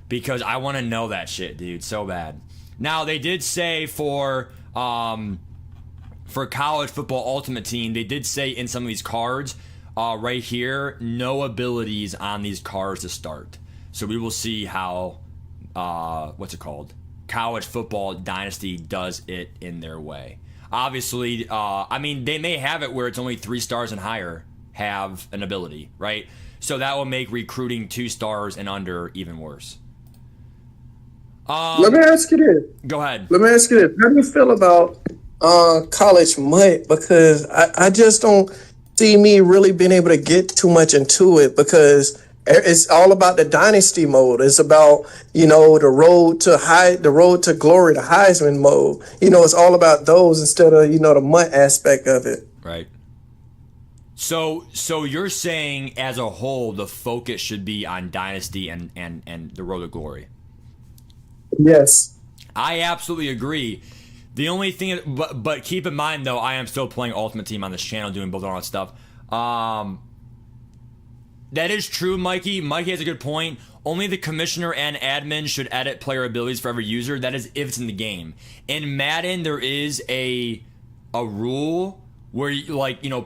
Because I want to know that shit, dude, so bad. Now, they did say for college football Ultimate Team, they did say in some of these cards, right here, no abilities on these cards to start. So we will see how, College Football Dynasty does it in their way. Obviously, they may have it where it's only 3 stars and higher have an ability, right? So that will make recruiting 2 stars and under even worse. Let me ask you this. Go ahead. Let me ask you this. How do you feel about college MUT? Because I just don't. see me really being able to get too much into it because it's all about the dynasty mode. It's about, the road to glory, the Heisman mode. It's all about those instead of, the MUT aspect of it. Right. So you're saying as a whole the focus should be on dynasty and the road to glory. Yes. I absolutely agree. The only thing, but keep in mind though, I am still playing Ultimate Team on this channel, doing both all that stuff. That is true, Mikey. Mikey has a good point. Only the commissioner and admin should edit player abilities for every user. That is if it's in the game. In Madden, there is a rule where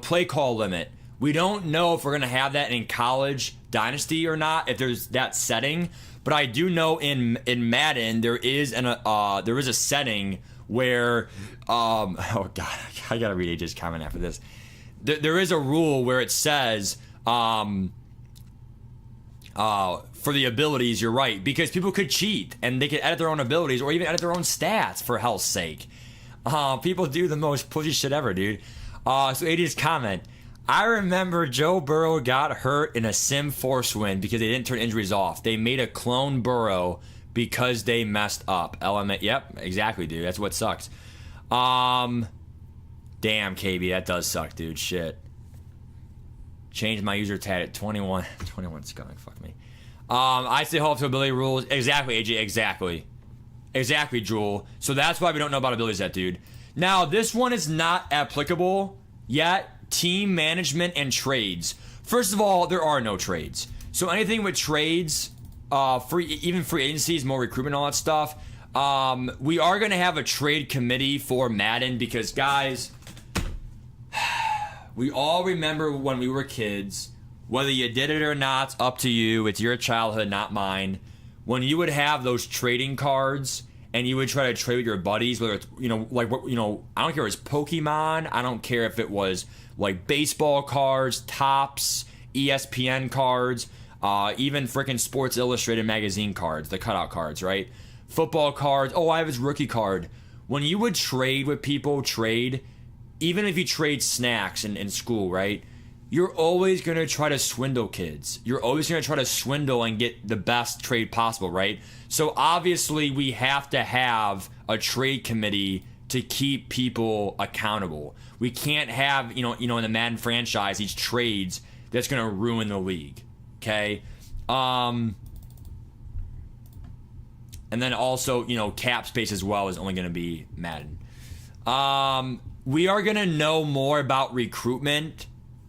play call limit. We don't know if we're gonna have that in College Dynasty or not, if there's that setting. But I do know in Madden there is a setting where oh god, I gotta read AJ's comment after this. There is a rule where it says for the abilities, you're right, because people could cheat and they could edit their own abilities or even edit their own stats, for hell's sake. People do the most pushy shit ever, dude. So AJ's comment, I remember Joe Burrow got hurt in a Sim Force win because they didn't turn injuries off. They made a clone Burrow because they messed up. LMA, yep, exactly, dude. That's what sucks. Damn, KB, that does suck, dude. Shit. Change my user tag at 21. 21's coming. Fuck me. I say hope to ability rules. Exactly, AJ. Exactly. Exactly, Jewel. So that's why we don't know about abilities yet, dude. Now, this one is not applicable yet. Team management and trades. First of all, there are no trades. So anything with trades, even free agencies, more recruitment, all that stuff. We are going to have a trade committee for Madden because, guys, we all remember when we were kids, whether you did it or not, up to you. It's your childhood, not mine. When you would have those trading cards and you would try to trade with your buddies, whether it's, I don't care if it's Pokemon. I don't care if it was like baseball cards, Topps, ESPN cards, even freaking Sports Illustrated magazine cards, the cutout cards, right? Football cards. Oh, I have his rookie card. When you would trade with people, even if you trade snacks in school, right? You're always going to try to swindle kids. You're always going to try to swindle and get the best trade possible, right? So obviously we have to have a trade committee to keep people accountable. We can't have, in the Madden franchise, these trades that's going to ruin the league, okay? And then also, cap space as well is only going to be Madden. We are going to know more about recruitment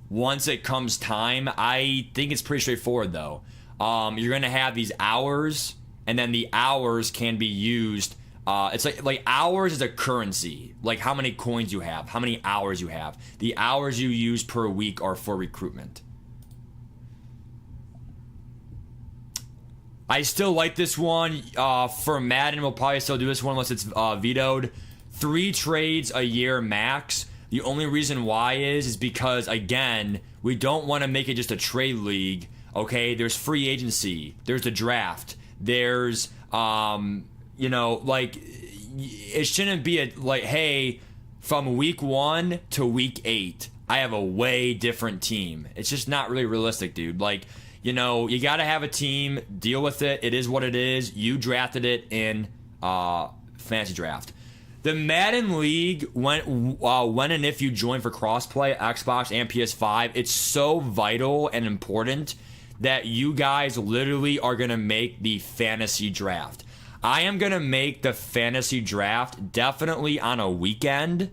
once it comes time. I think it's pretty straightforward, though. You're going to have these hours, and then the hours can be used. It's like hours is a currency, like how many coins you have, how many hours you have. The hours you use per week are for recruitment. I still like this one. For Madden, we'll probably still do this one unless it's vetoed. 3 trades a year max. The only reason why is because, again, we don't want to make it just a trade league. Okay, there's free agency. There's the draft. There's, it shouldn't be hey, from week 1 to week 8, I have a way different team. It's just not really realistic, dude. You got to have a team, deal with it. It is what it is. You drafted it in fantasy draft. The Madden League, when and if you join for crossplay, Xbox and PS5, it's so vital and important that you guys literally are going to make the fantasy draft. I am going to make the fantasy draft definitely on a weekend,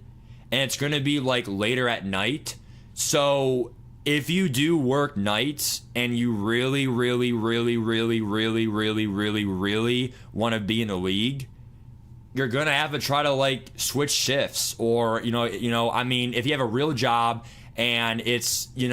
and it's going to be later at night. So if you do work nights and you really, really, really, really, really, really, really, really want to be in the league, you're going to have to try to switch shifts or, if you have a real job and it's, you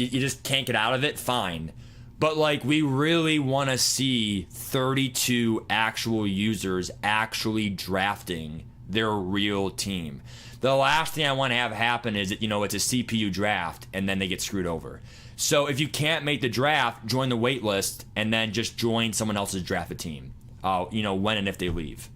just can't get out of it, fine. But we really want to see 32 actual users actually drafting their real team. The last thing I want to have happen is that, it's a CPU draft and then they get screwed over. So if you can't make the draft, join the wait list and then just join someone else's drafted team, when and if they leave.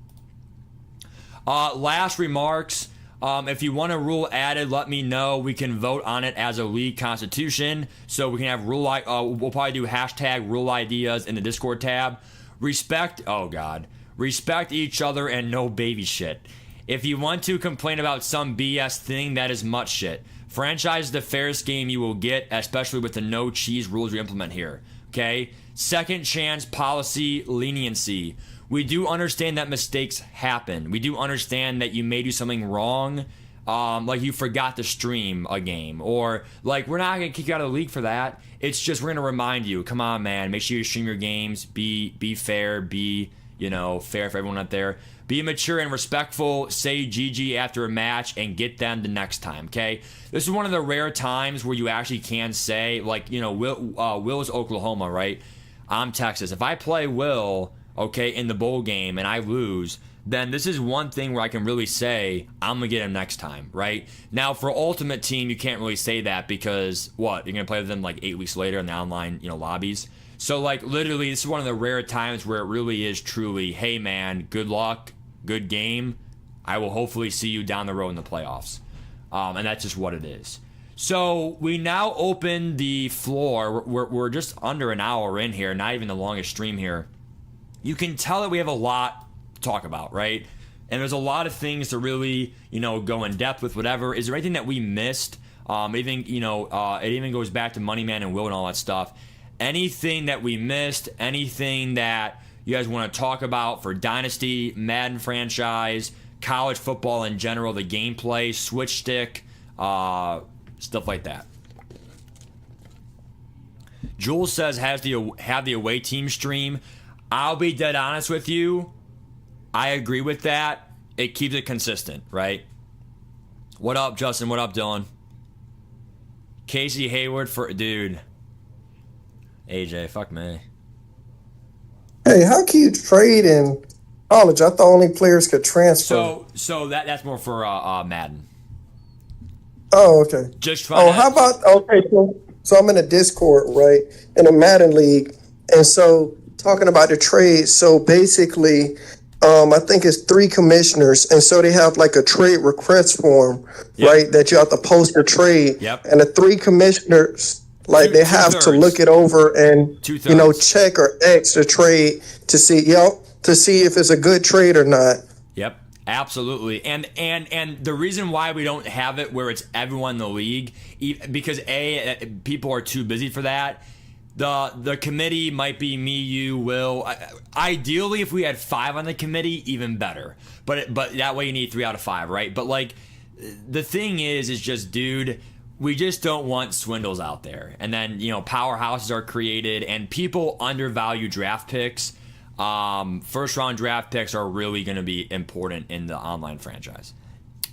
Last remarks. If you want a rule added, let me know. We can vote on it as a league constitution. So we can have rule. We'll probably do hashtag rule ideas in the Discord tab. Respect. Oh God. Respect each other and no baby shit. If you want to complain about some BS thing, that is much shit. Franchise is the fairest game you will get, especially with the no cheese rules we implement here. Okay? Second chance policy leniency. We do understand that mistakes happen. We do understand that you may do something wrong, like you forgot to stream a game, or like we're not gonna kick you out of the league for that. It's just we're gonna remind you, come on, man, make sure you stream your games. Be fair. Be fair for everyone out there. Be mature and respectful. Say GG after a match and get them the next time. Okay, this is one of the rare times where you actually can say, like, Will's Oklahoma, right? I'm Texas. If I play Will, okay, in the bowl game and I lose, then this is one thing where I can really say I'm gonna get him next time, right? Now for Ultimate Team, you can't really say that because what? You're gonna play with them like 8 weeks later in the online, lobbies. So like literally, this is one of the rare times where it really is truly, hey man, good luck, good game. I will hopefully see you down the road in the playoffs, and that's just what it is. So we now open the floor. We're just under an hour in here, not even the longest stream here. You can tell that we have a lot to talk about, right? And there's a lot of things to really, go in depth with. Whatever. Is there anything that we missed? It even goes back to Money Man and Will and all that stuff. Anything that we missed? Anything that you guys want to talk about for Dynasty, Madden franchise, college football in general, the gameplay, switch stick, stuff like that. Jules says have the away team stream. I'll be dead honest with you. I agree with that. It keeps it consistent, right? What up, Justin? What up, Dylan? Casey Hayward for dude. AJ, fuck me. Hey, how can you trade in college? I thought only players could transfer. So that's more for Madden. Oh, okay. Just trying. Oh, how about so I'm in a Discord, right, in a Madden league, and so talking about the trade. So basically, I think it's 3 commissioners, and so they have like a trade request form, right, that you have to post a trade. Yep. And the 3 commissioners, like they have to look it over and check or X the trade to see if it's a good trade or not. Yep. Absolutely. And the reason why we don't have it where it's everyone in the league, because people are too busy for that. The committee might be me, you, Will. Ideally, if we had 5 on the committee, even better. But that way you need 3 out of 5, right? But like the thing is just, dude, we just don't want swindles out there. And then, powerhouses are created and people undervalue draft picks. First round draft picks are really going to be important in the online franchise.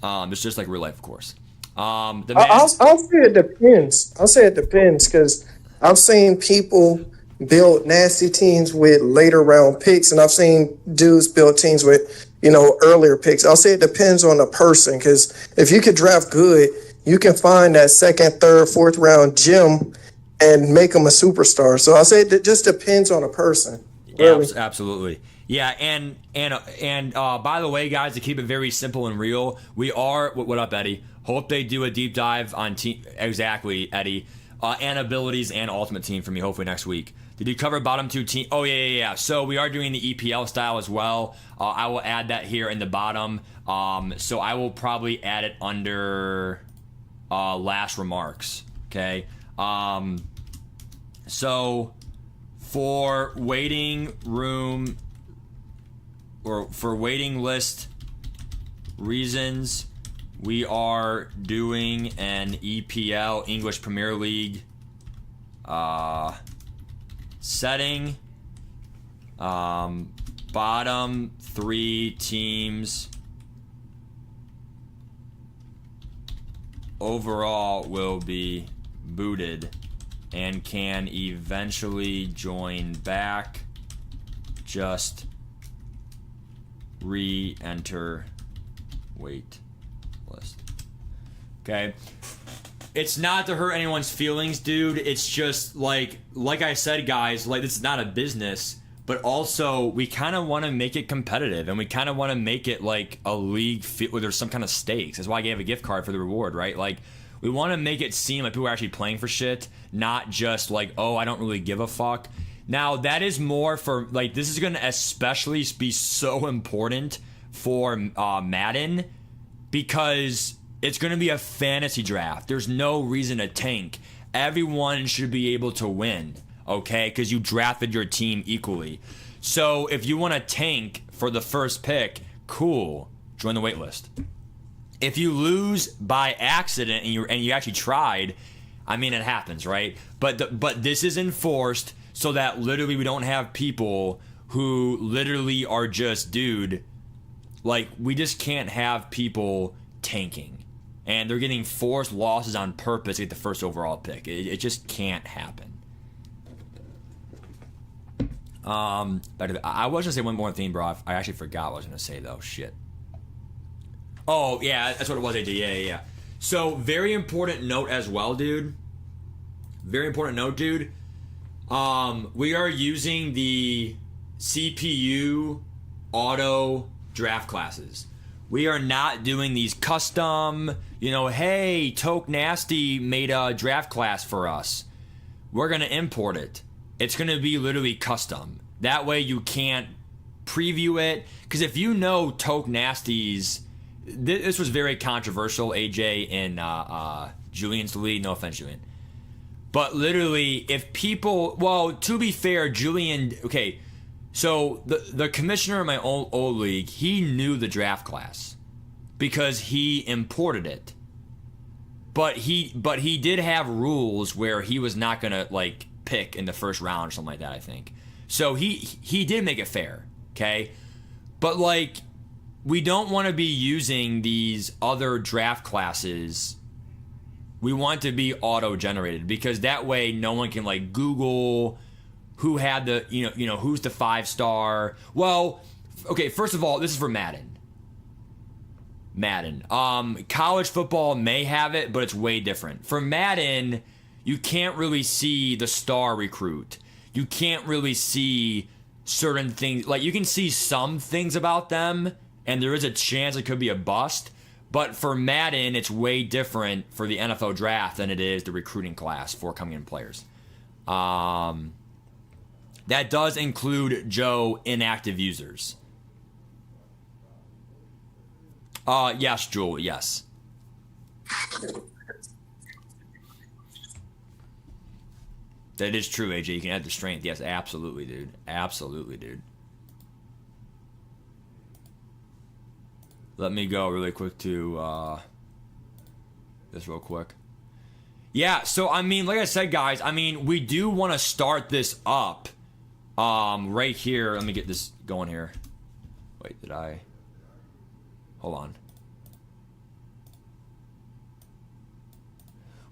It's just like real life, of course. I'll say it depends. I'll say it depends because I've seen people build nasty teams with later round picks, and I've seen dudes build teams with earlier picks. I'll say it depends on the person because if you could draft good, you can find that 2nd, 3rd, 4th round gem and make them a superstar. So I'll say it just depends on a person. Really? Yeah, absolutely. Yeah, and by the way, guys, to keep it very simple and real, we are what up, Eddie? Hope they do a deep dive on team exactly, Eddie, and abilities and ultimate team for me. Hopefully next week. Did you cover bottom 2 team? Oh yeah. So we are doing the EPL style as well. I will add that here in the bottom. So I will probably add it under last remarks. Okay. So. For waiting room or for waiting list reasons, we are doing an EPL, English Premier League setting. Bottom 3 teams overall will be booted and can eventually join back. Just re-enter wait list. Okay. It's not to hurt anyone's feelings, dude. It's just like I said, guys, like this is not a business. but also we kind of want to make it competitive, and we kind of want to make it like a league where there's some kind of stakes. That's why I gave a gift card for the reward, right? Like, we want to make it seem like people are actually playing for shit, not just like, oh, I don't really give a fuck. Now, that is more for, like, this is going to especially be so important for Madden, because it's going to be a fantasy draft. There's no reason to tank. Everyone should be able to win, okay? Because you drafted your team equally. So if you want to tank for the first pick, cool, join the wait list. If you lose by accident and you actually tried, I mean, it happens, right? But this is enforced so that literally we don't have people who literally are just, dude, like, we just can't have people tanking. And they're getting forced losses on purpose to get the first overall pick. It just can't happen. I was going to say one more thing, bro. I actually forgot what I was going to say, though. Shit. Oh, yeah, that's what it was, AJ. Yeah. So, very important note as well, dude. Very important note, dude. We are using the CPU auto draft classes. We are not doing these custom, hey, Toke Nasty made a draft class for us. We're going to import it. It's going to be literally custom. That way you can't preview it. Because if you know Toke Nasty's... This was very controversial, AJ, in Julian's league. No offense, Julian. But literally, if people... Well, to be fair, Julian... Okay, so the commissioner in my old league, he knew the draft class because he imported it. But he did have rules where he was not going to, like, pick in the first round or something like that, I think. So he did make it fair, okay? But, like... We don't want to be using these other draft classes. We want to be auto-generated, because that way no one can, like, Google who had the, who's the 5-star. Well, okay, first of all, this is for Madden. College football may have it, but it's way different. For Madden, you can't really see the star recruit. You can't really see certain things. Like, you can see some things about them, and there is a chance it could be a bust. But for Madden, it's way different for the NFL draft than it is the recruiting class for coming in players. That does include, Joe, inactive users. Yes, Jewel, yes. That is true, AJ. You can add the strength. Yes, absolutely, dude. Absolutely, dude. Let me go really quick to this real quick. Yeah, so, I mean, like I said, guys, I mean, we do want to start this up right here. Let me get this going here. Wait, did I? Hold on.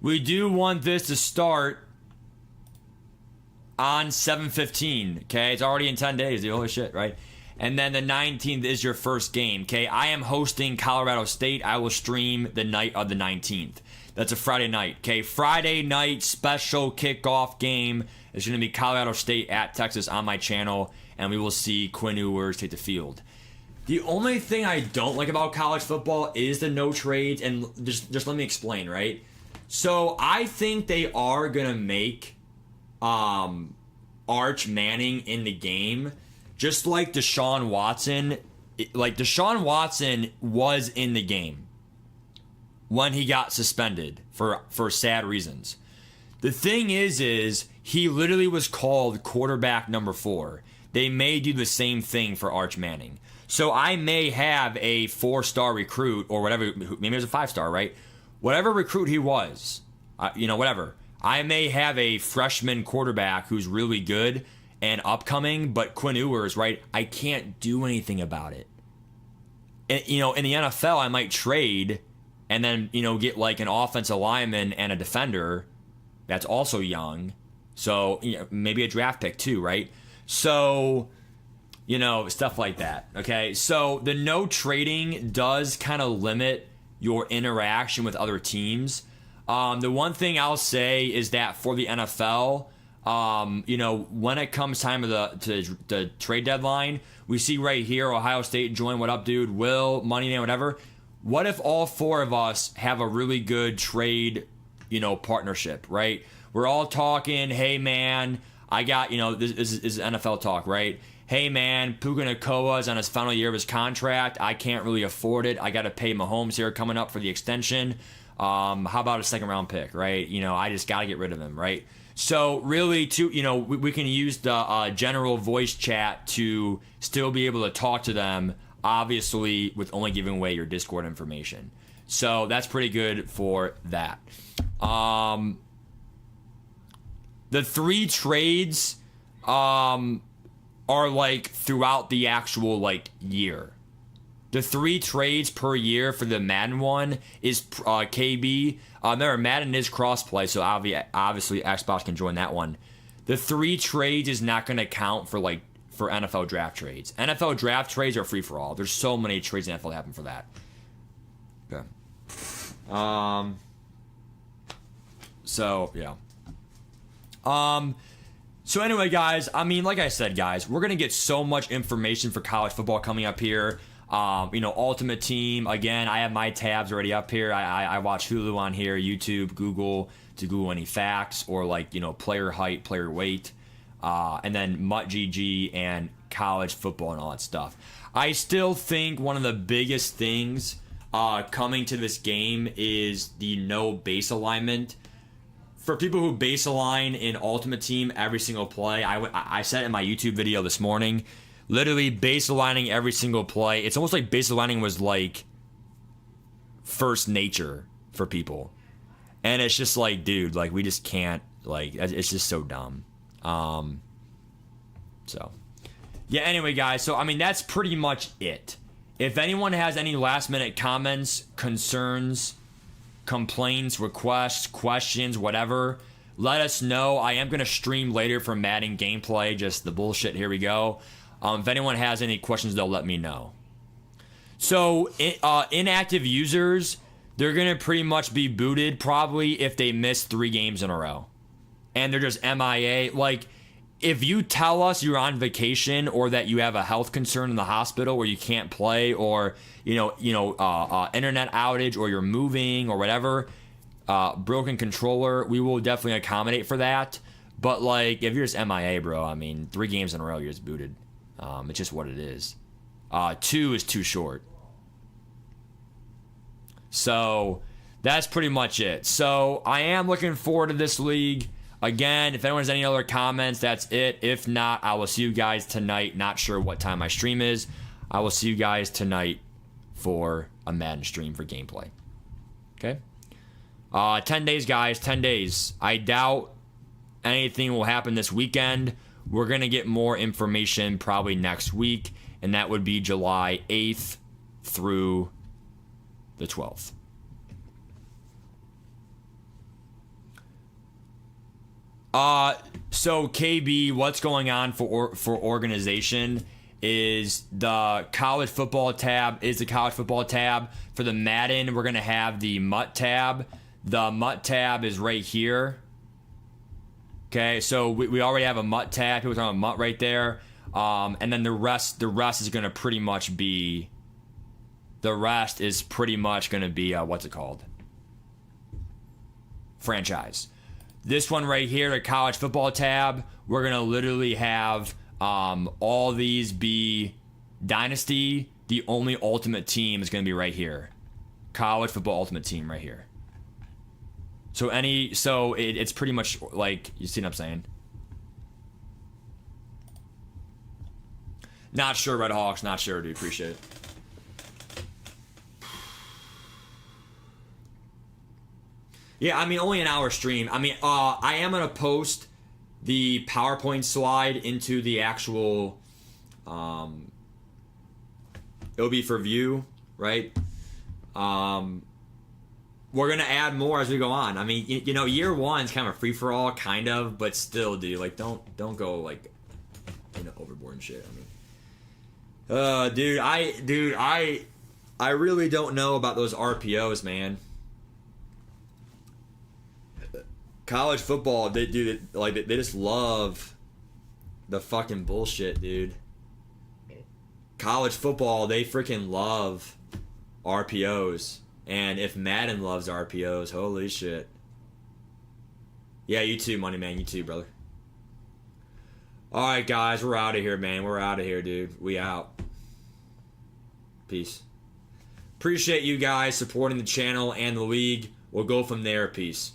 We do want this to start on 7/15, okay? It's already in 10 days, dude. Holy shit, right? And then the 19th is your first game, okay? I am hosting Colorado State. I will stream the night of the 19th. That's a Friday night, okay? Friday night special kickoff game is going to be Colorado State at Texas on my channel, and we will see Quinn Ewers take the field. The only thing I don't like about college football is the no trades, and just let me explain, right? So I think they are going to make Arch Manning in the game, just like Deshaun Watson. Like, Deshaun Watson was in the game when he got suspended for sad reasons. The thing is he literally was called quarterback number 4. They may do the same thing for Arch Manning. So I may have a 4-star recruit or whatever, maybe it was a 5-star, right? Whatever recruit he was, whatever. I may have a freshman quarterback who's really good and upcoming, but Quinn Ewers, right? I can't do anything about it. And, in the NFL, I might trade and then, get like an offensive lineman and a defender that's also young. So, maybe a draft pick too, right? So, stuff like that, okay? So the no trading does kind of limit your interaction with other teams. The one thing I'll say is that for the NFL, When it comes time of the trade deadline, we see right here Ohio State join. What up, dude? Will, Money, whatever. What if all four of us have a really good trade, partnership, right? We're all talking, hey man, I got, this is NFL talk, right? Hey man, Puka Nakoa's on his final year of his contract. I can't really afford it. I got to pay Mahomes here coming up for the extension. How about a second round pick, right? I just got to get rid of him, right? So really, we can use the general voice chat to still be able to talk to them, obviously with only giving away your Discord information. So that's pretty good for that. The 3 trades are like throughout the actual year. The 3 trades per year for the Madden one is KB. Remember, Madden is crossplay, so obviously Xbox can join that one. The 3 trades is not going to count for NFL draft trades. NFL draft trades are free for all. There's so many trades in NFL happen for that. Okay. So yeah. So anyway, guys, like I said, guys, we're gonna get so much information for college football coming up here. Ultimate Team. Again, I have my tabs already up here. I watch Hulu on here, YouTube, Google to Google any facts or player height, player weight, and then MuttGG and college football and all that stuff. I still think one of the biggest things coming to this game is the no base alignment. For people who base align in Ultimate Team every single play, I said in my YouTube video this morning, literally base aligning every single play. It's almost like base aligning was like first nature for people. And it's just dude, we just can't, it's just so dumb. So, yeah, anyway, guys, so, that's pretty much it. If anyone has any last minute comments, concerns, complaints, requests, questions, whatever, let us know. I am going to stream later for Madden gameplay, just the bullshit. Here we go. If anyone has any questions, they'll let me know. So inactive users, they're going to pretty much be booted probably if they miss 3 games in a row and they're just MIA. If you tell us you're on vacation or that you have a health concern in the hospital or you can't play or internet outage or you're moving or whatever, broken controller, we will definitely accommodate for that. But if you're just MIA, bro, 3 games in a row, you're just booted. It's just what it is. 2 is too short. So that's pretty much it. So I am looking forward to this league. Again, if anyone has any other comments, that's it. If not, I will see you guys tonight. Not sure what time my stream is. I will see you guys tonight for a Madden stream for gameplay. Okay? 10 days, guys. 10 days. I doubt anything will happen this weekend. We're going to get more information probably next week, and that would be July 8th through the 12th. So KB, what's going on for organization is the college football tab for the Madden. We're going to have the Mutt tab. The Mutt tab is right here. Okay. So we already have a Mutt tab. People are talking about Mutt right there. And then the rest is going to pretty much be, what's it called? Franchise. This one right here, the college football tab, we're going to literally have all these be Dynasty. The only Ultimate Team is going to be right here. College football Ultimate Team right here. So it's pretty much you see what I'm saying? Not sure, Red Hawks. Not sure, dude. Appreciate it. Yeah, only an hour stream. I am going to post the PowerPoint slide into the actual, it'll be for view, right? We're going to add more as we go on. Year one's kind of a free-for-all, kind of, but still, dude, don't go, overboard and shit. I really don't know about those RPOs, man. college football, they just love the fucking bullshit, dude. College football, they freaking love RPOs. And if Madden loves RPOs, holy shit. Yeah, you too, Money Man. You too, brother. Alright, guys. We're out of here, man. We're out of here, dude. We out. Peace. Appreciate you guys supporting the channel and the league. We'll go from there. Peace.